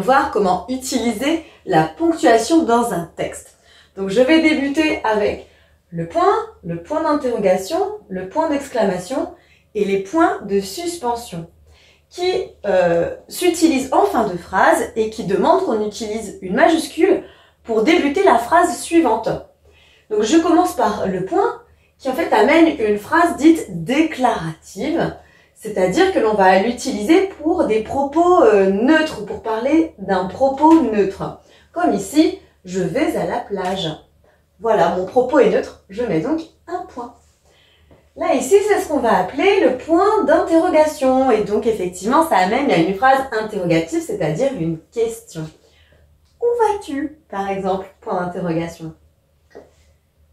voir comment utiliser la ponctuation dans un texte. Donc je vais débuter avec le point d'interrogation, le point d'exclamation et les points de suspension qui s'utilisent en fin de phrase et qui demandent qu'on utilise une majuscule pour débuter la phrase suivante. Donc je commence par le point qui en fait amène une phrase dite déclarative, c'est-à-dire que l'on va l'utiliser pour des propos neutres, pour parler d'un propos neutre. Comme ici, je vais à la plage. Voilà, mon propos est neutre, je mets donc un point. Là, ici, c'est ce qu'on va appeler le point d'interrogation. Et donc, effectivement, ça amène à une phrase interrogative, c'est-à-dire une question. Où vas-tu, par exemple, point d'interrogation.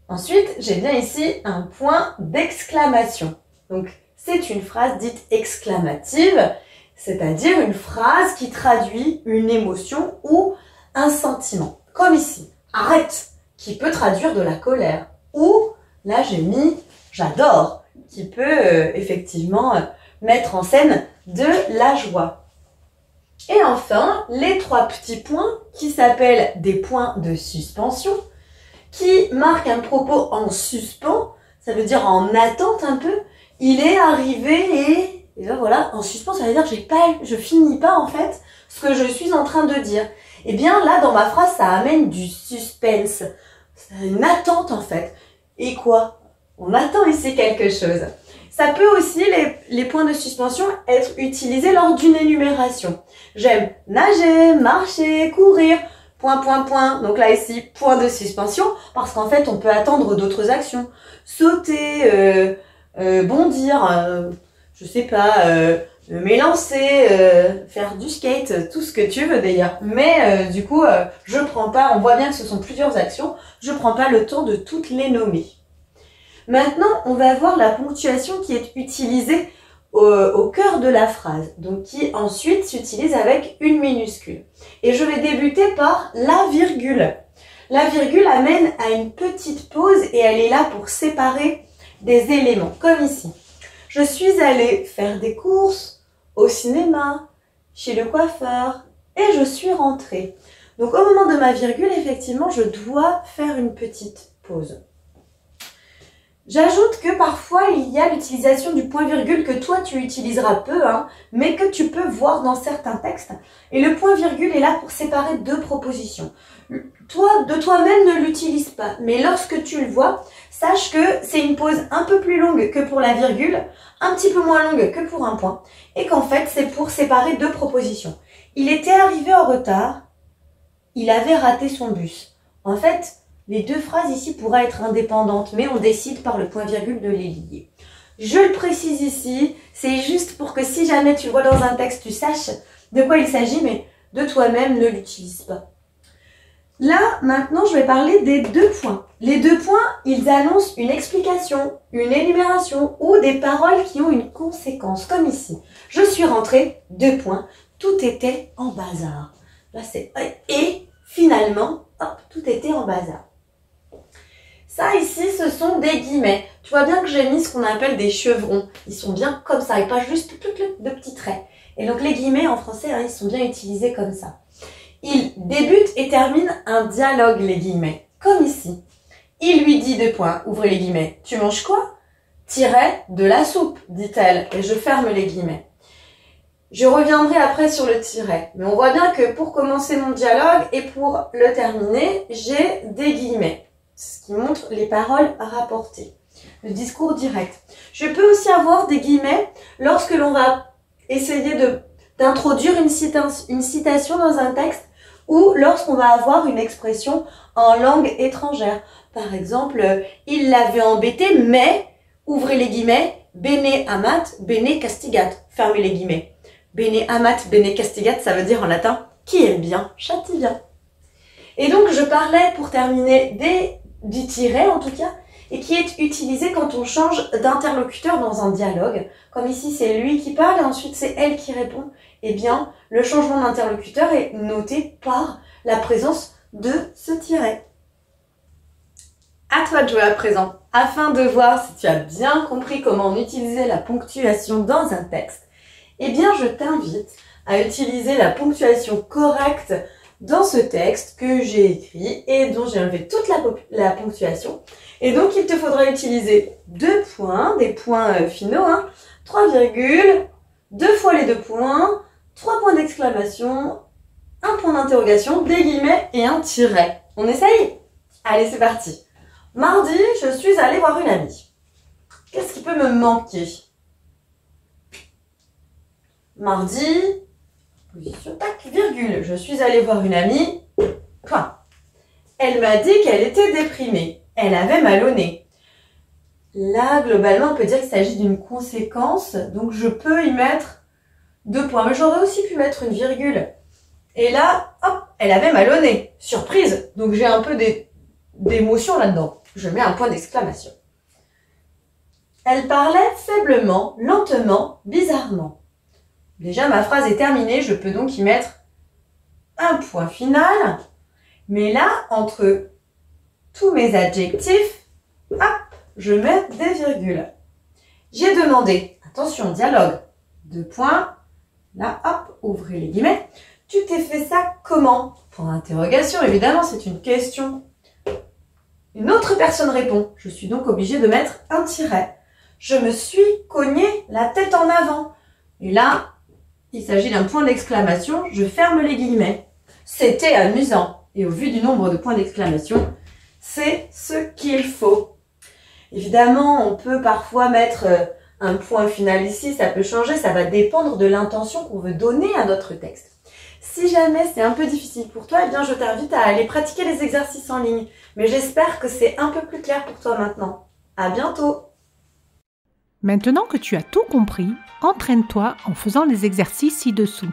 Ensuite, j'ai bien ici un point d'exclamation. Donc, c'est une phrase dite exclamative, c'est-à-dire une phrase qui traduit une émotion ou un sentiment. Comme ici, arrête, qui peut traduire de la colère. Ou, là j'ai mis j'adore, qui peut effectivement mettre en scène de la joie. Et enfin, les trois petits points qui s'appellent des points de suspension, qui marquent un propos en suspens, ça veut dire en attente un peu. Il est arrivé et là voilà, en suspens, ça veut dire que je finis pas en fait ce que je suis en train de dire. Et bien là, dans ma phrase, ça amène du suspense. C'est une attente en fait. Et quoi? On attend ici quelque chose. Ça peut aussi, les points de suspension, être utilisés lors d'une énumération. J'aime nager, marcher, courir, point, point, point. Donc là ici, point de suspension, parce qu'en fait, on peut attendre d'autres actions. Sauter, bondir, je sais pas, m'élancer, faire du skate, tout ce que tu veux d'ailleurs. Mais du coup, je prends pas, on voit bien que ce sont plusieurs actions, je prends pas le temps de toutes les nommer. Maintenant, on va voir la ponctuation qui est utilisée au cœur de la phrase, donc qui ensuite s'utilise avec une minuscule. Et je vais débuter par la virgule. La virgule amène à une petite pause et elle est là pour séparer des éléments, comme ici. Je suis allée faire des courses, au cinéma, chez le coiffeur et je suis rentrée. Donc au moment de ma virgule, effectivement, je dois faire une petite pause. J'ajoute que parfois, il y a l'utilisation du point-virgule que toi, tu utiliseras peu, mais que tu peux voir dans certains textes. Et le point-virgule est là pour séparer deux propositions. Toi, de toi-même, ne l'utilise pas. Mais lorsque tu le vois, sache que c'est une pause un peu plus longue que pour la virgule, un petit peu moins longue que pour un point. Et qu'en fait, c'est pour séparer deux propositions. Il était arrivé en retard, il avait raté son bus. En fait, les deux phrases ici pourraient être indépendantes, mais on décide par le point-virgule de les lier. Je le précise ici, c'est juste pour que si jamais tu le vois dans un texte, tu saches de quoi il s'agit, mais de toi-même, ne l'utilise pas. Là, maintenant, je vais parler des deux points. Les deux points, ils annoncent une explication, une énumération ou des paroles qui ont une conséquence, comme ici. Je suis rentrée, deux points, tout était en bazar. Là, c'est et finalement, hop, tout était en bazar. Ça ici, ce sont des guillemets. Tu vois bien que j'ai mis ce qu'on appelle des chevrons. Ils sont bien comme ça et pas juste de petits traits. Et donc les guillemets en français, ils sont bien utilisés comme ça. Ils débutent et terminent un dialogue, les guillemets. Comme ici. Il lui dit deux points, ouvrez les guillemets. Tu manges quoi? Tiret de la soupe, dit-elle. Et je ferme les guillemets. Je reviendrai après sur le tiret. Mais on voit bien que pour commencer mon dialogue et pour le terminer, j'ai des guillemets. Ce qui montre les paroles rapportées. Le discours direct. Je peux aussi avoir des guillemets lorsque l'on va essayer d'introduire une citation dans un texte ou lorsqu'on va avoir une expression en langue étrangère. Par exemple, il l'avait embêté, mais, ouvrez les guillemets, bene amat, bene castigat. Fermez les guillemets. Bene amat, bene castigat, ça veut dire en latin, qui aime bien, châtie bien. Et donc, je parlais pour terminer du tiret en tout cas, et qui est utilisé quand on change d'interlocuteur dans un dialogue. Comme ici, c'est lui qui parle et ensuite c'est elle qui répond. Eh bien, le changement d'interlocuteur est noté par la présence de ce tiret. À toi de jouer à présent. Afin de voir si tu as bien compris comment on utilisait la ponctuation dans un texte, eh bien, je t'invite à utiliser la ponctuation correcte dans ce texte que j'ai écrit et dont j'ai enlevé toute la ponctuation. Et donc, il te faudra utiliser 2 points, des points finaux, 3 virgules, 2 fois les 2 points, 3 points d'exclamation, un point d'interrogation, des guillemets et un tiret. On essaye? Allez, c'est parti. Mardi, je suis allée voir une amie. Qu'est-ce qui peut me manquer? Mardi, position, tac, virgule. Je suis allée voir une amie, point. Elle m'a dit qu'elle était déprimée. Elle avait mal au nez. Là, globalement, on peut dire qu'il s'agit d'une conséquence, donc je peux y mettre 2 points. Mais j'aurais aussi pu mettre une virgule. Et là, hop, elle avait mal au nez. Surprise. Donc j'ai un peu d'émotion là-dedans. Je mets un point d'exclamation. Elle parlait faiblement, lentement, bizarrement. Déjà, ma phrase est terminée. Je peux donc y mettre un point final. Mais là, entre tous mes adjectifs, hop, je mets des virgules. J'ai demandé, attention, dialogue, 2 points. Là, hop, ouvrez les guillemets. Tu t'es fait ça comment? Point d'interrogation, évidemment, c'est une question. Une autre personne répond. Je suis donc obligée de mettre un tiret. Je me suis cogné la tête en avant. Et là, il s'agit d'un point d'exclamation. Je ferme les guillemets. C'était amusant. Et au vu du nombre de points d'exclamation, c'est ce qu'il faut. Évidemment, on peut parfois mettre un point final ici. Ça peut changer. Ça va dépendre de l'intention qu'on veut donner à notre texte. Si jamais c'est un peu difficile pour toi, eh bien je t'invite à aller pratiquer les exercices en ligne. Mais j'espère que c'est un peu plus clair pour toi maintenant. À bientôt! Maintenant que tu as tout compris, entraîne-toi en faisant les exercices ci-dessous.